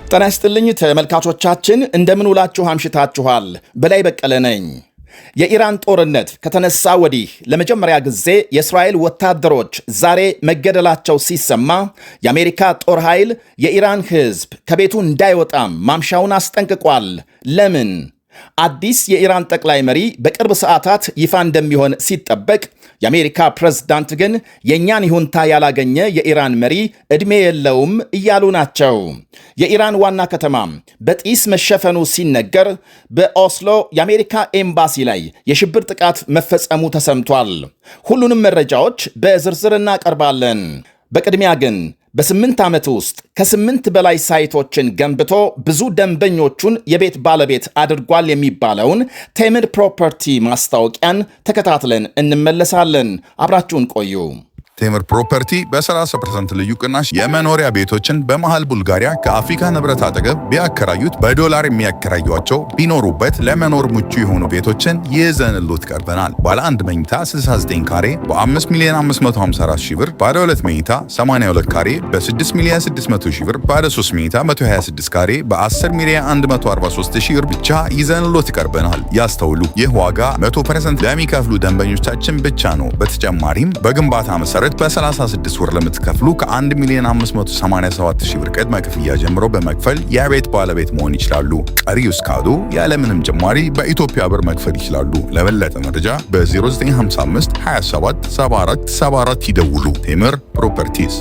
ጤና ይስጥልኝ ተመልካቾቻችን እንደምን ውላችሁ አምሽታችኋል። በላይ በቀለ ነኝ። የኢራን ጦርነት ከተነሳ ወዲህ ለመጀመሪያ ጊዜ የእስራኤል ወታደሮች ዛሬ መገደላቸው ሲሰማ የአሜሪካ ጦር ኃይል የኢራን ሕዝብ ከቤቱ እንዳይወጣም ማምሻውን አስጠንቅቋል። ለምን? አዲስ የኢራን ጠቅላይ መሪ በቅርብ ሰዓታት ይፋ እንደሚሆን ሲጠበቅ የአሜሪካ ፕሬዝዳንት ግን የእኛን ይሁንታ ያላገኘ የኢራን መሪ ዕድሜ የለውም እያሉ ናቸው። የኢራን ዋና ከተማ በጢስ መሸፈኑ ሲነገር በኦስሎ የአሜሪካ ኤምባሲ ላይ የሽብር ጥቃት መፈጸሙ ተሰምቷል። ሁሉንም መረጃዎች በዝርዝር እናቀርባለን። በቅድሚያ ግን በ8 ዓመት ውስጥ ከ8 በላይ ሳይቶችን ገንብቶ ብዙ ደንበኞቹን የቤት ባለቤት አድርጓል የሚባለውን ቴምር ፕሮፐርቲ ማስታወቂያን ተከታትለን እንመለሳለን። አብራችሁን ቆዩ። ቴምር ፕሮፐርቲ በ30% ልዩ ቅናሽ የመኖሪያ ቤቶችን በመሃል ቡልጋሪያ ከአፍሪካ ንብረት አጠገብ ቢያከራዩት በዶላር የሚያከራዩቸው ቢኖሩበት ለመኖር ምቹ የሆኑ ቤቶችን ይዘንሎት ቀርበናል። ባለ 1 መኝታ 69 ካሬ በ5,554,000 ብር፣ ባለ 2 መኝታ 82 ካሬ በ6,600,000 ብር፣ ባለ 3 መኝታ 126 ካሬ በ10,143,000 ብር ብቻ ይዘንሎት ቀርበናል። ያስተውሉ፣ ይህ ዋጋ 100% ለሚከፍሉ ደንበኞቻችን ብቻ ነው። በተጨማሪም በግንባታ መሰረት በ36 ወር ለምትከፍሉ ከ1,587,000 ብር ቅድመ ክፍያ ጀምሮ በመክፈል የቤት ባለቤት መሆን ይችላሉ። ቀሪው እስካሉ ያለምንም ጭማሪ በኢትዮጵያ ብር መክፈል ይችላሉ። ለበለጠ መረጃ በ0955 27 74 74 ይደውሉ። ቴምር ፕሮፐርቲስ።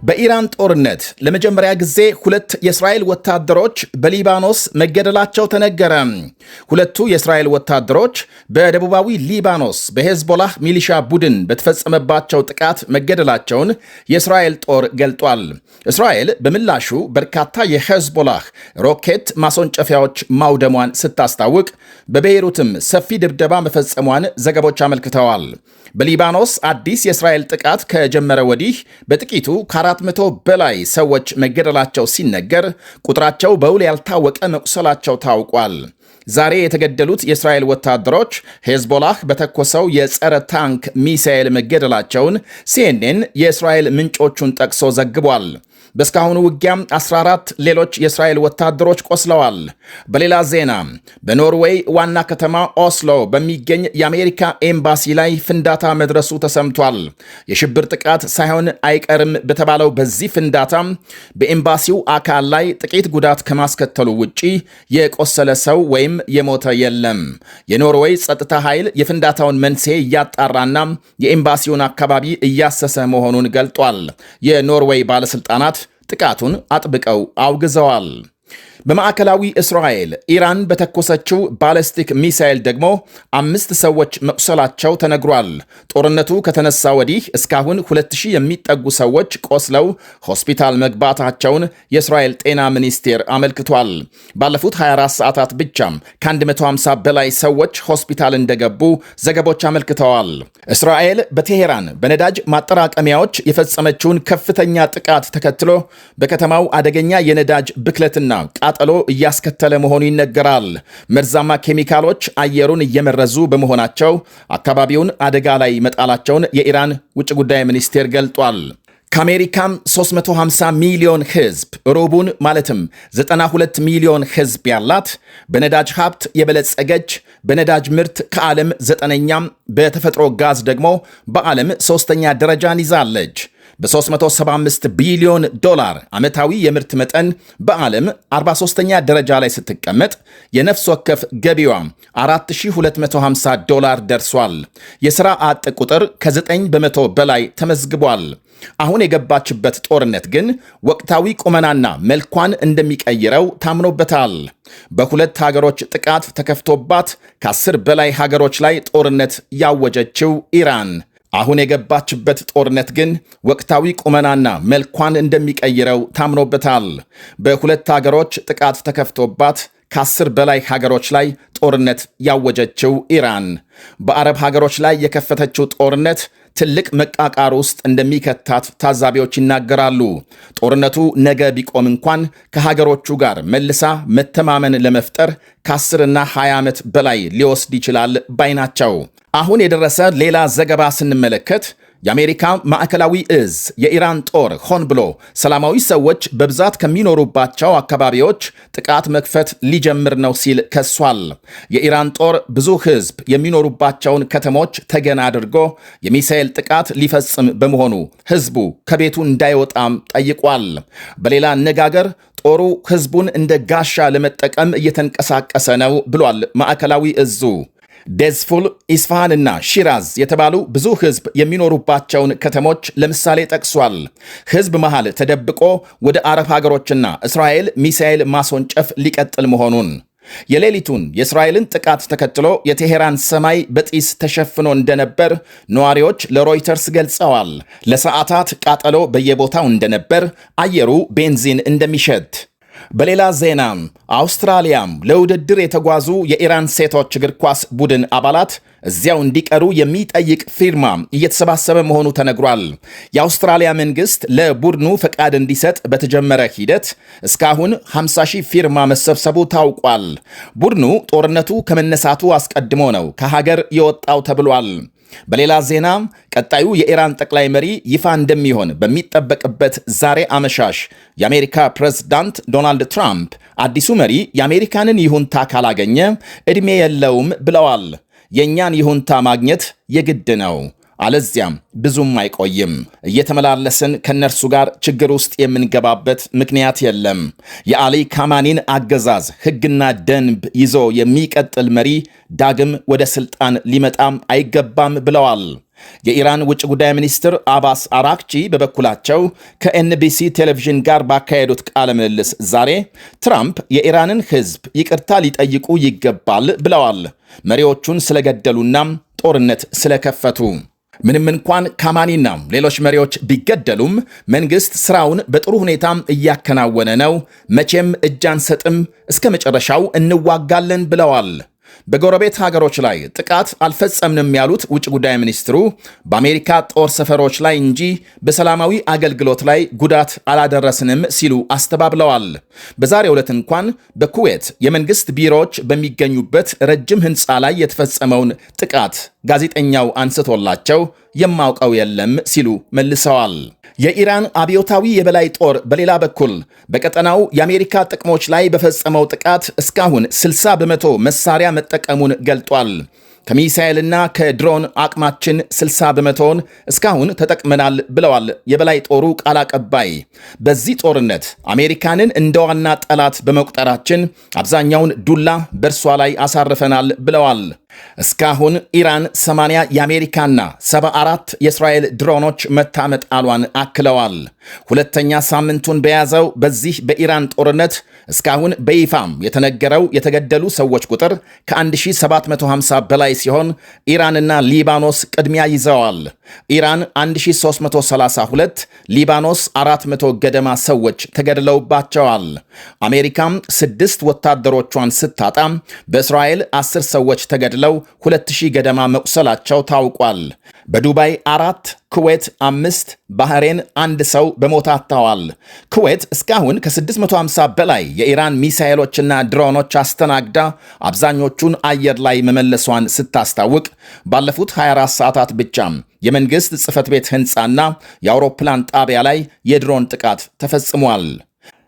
በኢራን ጦርነት ለመጀመሪያ ጊዜ 2 የእስራኤል ወታደሮች በሊባኖስ መገደላቸው ተነገረ። ሁለቱ የእስራኤል ወታደሮች በደቡባዊ ሊባኖስ በሄዝቦላህ ሚሊሻ ቡድን በተፈጸመባቸው ጥቃት መገደላቸውን የእስራኤል ጦር ገልጧል። እስራኤል በምላሹ በርካታ የሄዝቦላህ ሮኬት ማስወንጨፊያዎች ማውደሟን ስታስታውቅ በቤይሩትም ሰፊ ድብደባ መፈጸሟን ዘገቦች አመልክተዋል። በሊባኖስ አዲስ የእስራኤል ጥቃት ከጀመረ ወዲህ በጥቂቱ ከ400 በላይ ሰዎች መገደላቸው ሲነገር ቁጥራቸው በውል ያልታወቀ መቁሰላቸው ታውቋል። ዛሬ የተገደሉት የእስራኤል ወታደሮች ሄዝቦላህ በተኮሰው የጸረ ታንክ ሚሳኤል መገደላቸውን ሲኤንኤን የእስራኤል ምንጮቹን ጠቅሶ ዘግቧል። በእስካሁኑ ውጊያም 14 ሌሎች የእስራኤል ወታደሮች ቆስለዋል። በሌላ ዜና በኖርዌይ ዋና ከተማ ኦስሎ በሚገኝ የአሜሪካ ኤምባሲ ላይ ፍንዳታ መድረሱ ተሰምቷል። የሽብር ጥቃት ሳይሆን አይቀርም በተባለው በዚህ ፍንዳታ በኤምባሲው አካል ላይ ጥቂት ጉዳት ከማስከተሉ ውጪ የቆሰለ ሰው ወይም የሞተ የለም። የኖርዌይ ጸጥታ ኃይል የፍንዳታውን መንስኤ እያጣራና የኤምባሲውን አካባቢ እያሰሰ መሆኑን ገልጧል። የኖርዌይ ባለስልጣናት ጥቃቱን አጥብቀው አውግዘዋል። በማዕከላዊ እስራኤል ኢራን በተኮሰችው ባለስቲክ ሚሳኤል ደግሞ 5 ሰዎች መቁሰላቸው ተነግሯል። ጦርነቱ ከተነሳ ወዲህ እስካሁን 2000 የሚጠጉ ሰዎች ቆስለው ሆስፒታል መግባታቸውን የእስራኤል ጤና ሚኒስቴር አመልክቷል። ባለፉት 24 ሰዓታት ብቻም ከ150 በላይ ሰዎች ሆስፒታል እንደገቡ ዘገቦች አመልክተዋል። እስራኤል በቴሄራን በነዳጅ ማጠራቀሚያዎች የፈጸመችውን ከፍተኛ ጥቃት ተከትሎ በከተማው አደገኛ የነዳጅ ብክለትና ቃጠሎ እያስከተለ መሆኑ ይነገራል። መርዛማ ኬሚካሎች አየሩን እየመረዙ በመሆናቸው አካባቢውን አደጋ ላይ መጣላቸውን የኢራን ውጭ ጉዳይ ሚኒስቴር ገልጧል። ከአሜሪካም 350 ሚሊዮን ሕዝብ ሩቡን ማለትም 92 ሚሊዮን ሕዝብ ያላት በነዳጅ ሀብት የበለጸገች በነዳጅ ምርት ከዓለም 9ኛም በተፈጥሮ ጋዝ ደግሞ በዓለም 3ኛ ደረጃን ይዛለች። በ375 ቢሊዮን ዶላር ዓመታዊ የምርት መጠን በዓለም 43ኛ ደረጃ ላይ ስትቀመጥ የነፍስ ወከፍ ገቢዋ 4250 ዶላር ደርሷል። የሥራ አጥ ቁጥር ከ9 በመቶ በላይ ተመዝግቧል። አሁን የገባችበት ጦርነት ግን ወቅታዊ ቁመናና መልኳን እንደሚቀይረው ታምኖበታል። በሁለት ሀገሮች ጥቃት ተከፍቶባት ከ10 በላይ ሀገሮች ላይ ጦርነት ያወጀችው ኢራን አሁን የገባችበት ጦርነት ግን ወቅታዊ ቁመናና መልኳን እንደሚቀይረው ታምኖበታል። በሁለት ሀገሮች ጥቃት ተከፍቶባት ከ10 በላይ ሀገሮች ላይ ጦርነት ያወጀችው ኢራን በአረብ ሀገሮች ላይ የከፈተችው ጦርነት ትልቅ መቃቃር ውስጥ እንደሚከታት ታዛቢዎች ይናገራሉ። ጦርነቱ ነገ ቢቆም እንኳን ከሀገሮቹ ጋር መልሳ መተማመን ለመፍጠር ከ10 እና 20 ዓመት በላይ ሊወስድ ይችላል ባይ ናቸው። አሁን የደረሰ ሌላ ዘገባ ስንመለከት የአሜሪካ ማዕከላዊ እዝ የኢራን ጦር ሆን ብሎ ሰላማዊ ሰዎች በብዛት ከሚኖሩባቸው አካባቢዎች ጥቃት መክፈት ሊጀምር ነው ሲል ከሷል። የኢራን ጦር ብዙ ሕዝብ የሚኖሩባቸውን ከተሞች ተገን አድርጎ የሚሳኤል ጥቃት ሊፈጽም በመሆኑ ሕዝቡ ከቤቱ እንዳይወጣም ጠይቋል። በሌላ አነጋገር ጦሩ ሕዝቡን እንደ ጋሻ ለመጠቀም እየተንቀሳቀሰ ነው ብሏል ማዕከላዊ እዙ። ዴዝፉል፣ ኢስፋሃንና ሺራዝ የተባሉ ብዙ ሕዝብ የሚኖሩባቸውን ከተሞች ለምሳሌ ጠቅሷል። ሕዝብ መሃል ተደብቆ ወደ አረብ ሀገሮችና እስራኤል ሚሳኤል ማስወንጨፍ ሊቀጥል መሆኑን፣ የሌሊቱን የእስራኤልን ጥቃት ተከትሎ የቴሄራን ሰማይ በጢስ ተሸፍኖ እንደነበር ነዋሪዎች ለሮይተርስ ገልጸዋል። ለሰዓታት ቃጠሎ በየቦታው እንደነበር፣ አየሩ ቤንዚን እንደሚሸት። በሌላ ዜና አውስትራሊያም ለውድድር የተጓዙ የኢራን ሴቶች እግር ኳስ ቡድን አባላት እዚያው እንዲቀሩ የሚጠይቅ ፊርማ እየተሰባሰበ መሆኑ ተነግሯል። የአውስትራሊያ መንግስት ለቡድኑ ፈቃድ እንዲሰጥ በተጀመረ ሂደት እስካሁን 50,000 ፊርማ መሰብሰቡ ታውቋል። ቡድኑ ጦርነቱ ከመነሳቱ አስቀድሞ ነው ከሀገር የወጣው ተብሏል። በሌላ ዜና ቀጣዩ የኢራን ጠቅላይ መሪ ይፋ እንደሚሆን በሚጠበቅበት ዛሬ አመሻሽ የአሜሪካ ፕሬዝዳንት ዶናልድ ትራምፕ አዲሱ መሪ የአሜሪካንን ይሁንታ ካላገኘ ዕድሜ የለውም ብለዋል። የእኛን ይሁንታ ማግኘት የግድ ነው፣ አለዚያም ብዙም አይቆይም። እየተመላለስን ከነርሱ ጋር ችግር ውስጥ የምንገባበት ምክንያት የለም። የአሊ ካማኒን አገዛዝ ሕግና ደንብ ይዞ የሚቀጥል መሪ ዳግም ወደ ስልጣን ሊመጣም አይገባም ብለዋል። የኢራን ውጭ ጉዳይ ሚኒስትር አባስ አራክቺ በበኩላቸው ከኤንቢሲ ቴሌቪዥን ጋር ባካሄዱት ቃለ ምልልስ ዛሬ ትራምፕ የኢራንን ሕዝብ ይቅርታ ሊጠይቁ ይገባል ብለዋል። መሪዎቹን ስለገደሉና ጦርነት ስለከፈቱ ምንም እንኳን ካማኒና ሌሎች መሪዎች ቢገደሉም መንግስት ስራውን በጥሩ ሁኔታም እያከናወነ ነው። መቼም እጅ አንሰጥም፣ እስከ መጨረሻው እንዋጋለን ብለዋል። በጎረቤት ሀገሮች ላይ ጥቃት አልፈጸምንም ያሉት ውጭ ጉዳይ ሚኒስትሩ በአሜሪካ ጦር ሰፈሮች ላይ እንጂ በሰላማዊ አገልግሎት ላይ ጉዳት አላደረስንም ሲሉ አስተባብለዋል። በዛሬው ዕለት እንኳን በኩዌት የመንግስት ቢሮዎች በሚገኙበት ረጅም ህንፃ ላይ የተፈጸመውን ጥቃት ጋዜጠኛው አንስቶላቸው የማውቀው የለም ሲሉ መልሰዋል። የኢራን አብዮታዊ የበላይ ጦር በሌላ በኩል በቀጠናው የአሜሪካ ጥቅሞች ላይ በፈጸመው ጥቃት እስካሁን 60 በመቶ መሳሪያ መጠቀሙን ገልጧል። ከሚሳኤልና ከድሮን አቅማችን 60 በመቶውን እስካሁን ተጠቅመናል ብለዋል የበላይ ጦሩ ቃል አቀባይ። በዚህ ጦርነት አሜሪካንን እንደ ዋና ጠላት በመቁጠራችን አብዛኛውን ዱላ በእርሷ ላይ አሳርፈናል ብለዋል። እስካሁን ኢራን 80 የአሜሪካና 74 የእስራኤል ድሮኖች መታመጣሏን አክለዋል። ሁለተኛ ሳምንቱን በያዘው በዚህ በኢራን ጦርነት እስካሁን በይፋም የተነገረው የተገደሉ ሰዎች ቁጥር ከ1750 በላይ ሲሆን ኢራንና ሊባኖስ ቅድሚያ ይዘዋል። ኢራን 1332፣ ሊባኖስ 400 ገደማ ሰዎች ተገድለውባቸዋል። አሜሪካም 6 ወታደሮቿን ስታጣም በእስራኤል 10 ሰዎች ተገድለው 2000 ገደማ መቁሰላቸው ታውቋል። በዱባይ 4፣ ኩዌት 5፣ ባህሬን 1 ሰው በሞት አጥተዋል። ኩዌት እስካሁን ከ650 በላይ የኢራን ሚሳኤሎችና ድሮኖች አስተናግዳ አብዛኞቹን አየር ላይ መመለሷን ስታስታውቅ ባለፉት 24 ሰዓታት ብቻም የመንግሥት ጽሕፈት ቤት ሕንፃና የአውሮፕላን ጣቢያ ላይ የድሮን ጥቃት ተፈጽሟል።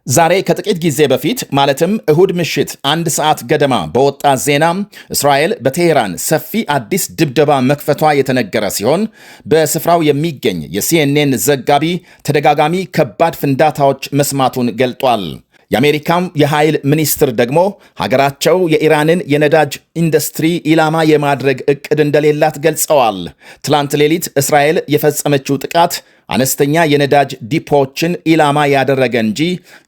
ዛሬ ከጥቂት ጊዜ በፊት ማለትም እሁድ ምሽት 1 ሰዓት ገደማ በወጣ ዜና እስራኤል በቴሄራን ሰፊ አዲስ ድብደባ መክፈቷ የተነገረ ሲሆን በስፍራው የሚገኝ የሲኤንኤን ዘጋቢ ተደጋጋሚ ከባድ ፍንዳታዎች መስማቱን ገልጧል። የአሜሪካም የኃይል ሚኒስትር ደግሞ ሀገራቸው የኢራንን የነዳጅ ኢንዱስትሪ ኢላማ የማድረግ ዕቅድ እንደሌላት ገልጸዋል። ትላንት ሌሊት እስራኤል የፈጸመችው ጥቃት አነስተኛ የነዳጅ ዲፖዎችን ኢላማ ያደረገ እንጂ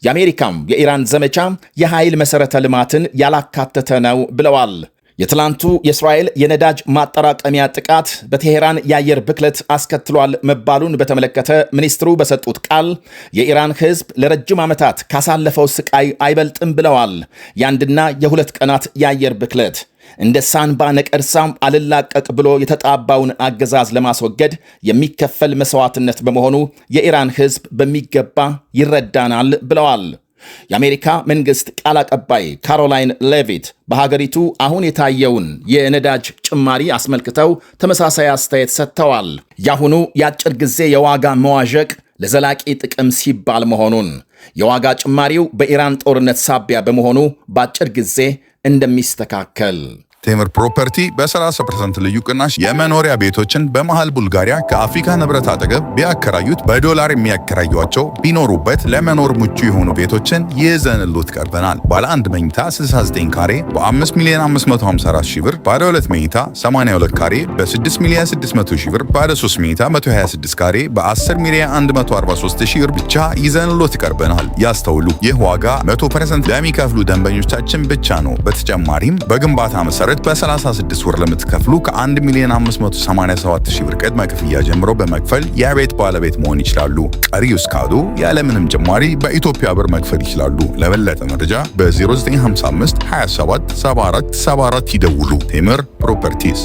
የአሜሪካም የኢራን ዘመቻ የኃይል መሠረተ ልማትን ያላካተተ ነው ብለዋል። የትላንቱ የእስራኤል የነዳጅ ማጠራቀሚያ ጥቃት በቴሄራን የአየር ብክለት አስከትሏል መባሉን በተመለከተ ሚኒስትሩ በሰጡት ቃል የኢራን ሕዝብ ለረጅም ዓመታት ካሳለፈው ስቃይ አይበልጥም ብለዋል። የአንድና የ2 ቀናት የአየር ብክለት እንደ ሳንባ ነቀርሳም አልላቀቅ ብሎ የተጣባውን አገዛዝ ለማስወገድ የሚከፈል መስዋዕትነት በመሆኑ የኢራን ሕዝብ በሚገባ ይረዳናል ብለዋል። የአሜሪካ መንግስት ቃል አቀባይ ካሮላይን ሌቪት በሀገሪቱ አሁን የታየውን የነዳጅ ጭማሪ አስመልክተው ተመሳሳይ አስተያየት ሰጥተዋል። የአሁኑ የአጭር ጊዜ የዋጋ መዋዠቅ ለዘላቂ ጥቅም ሲባል መሆኑን፣ የዋጋ ጭማሪው በኢራን ጦርነት ሳቢያ በመሆኑ በአጭር ጊዜ እንደሚስተካከል ቴምር ፕሮፐርቲ በ30% ልዩ ቅናሽ የመኖሪያ ቤቶችን በመሃል ቡልጋሪያ ከአፍሪካ ንብረት አጠገብ ቢያከራዩት በዶላር የሚያከራዩቸው ቢኖሩበት ለመኖር ምቹ የሆኑ ቤቶችን ይዘንሎት ቀርበናል። ባለ 1 መኝታ 69 ካሬ በ5,554,000 ብር፣ ባለ 2 መኝታ 82 ካሬ በ6,600,000 ብር፣ ባለ 3 መኝታ 126 ካሬ በ10,143,000 ብር ብቻ ይዘንሎት ቀርበናል። ያስተውሉ፣ ይህ ዋጋ 100% ለሚከፍሉ ደንበኞቻችን ብቻ ነው። በተጨማሪም በግንባታ መሰረት በ36 ወር ለምትከፍሉ ከ1,587,000 ብር ቅድመ ክፍያ ጀምሮ በመክፈል የቤት ባለቤት መሆን ይችላሉ። ቀሪው እስካዱ ያለምንም ጭማሪ በኢትዮጵያ ብር መክፈል ይችላሉ። ለበለጠ መረጃ በ0955 27 74 74 ይደውሉ። ቴምር ፕሮፐርቲስ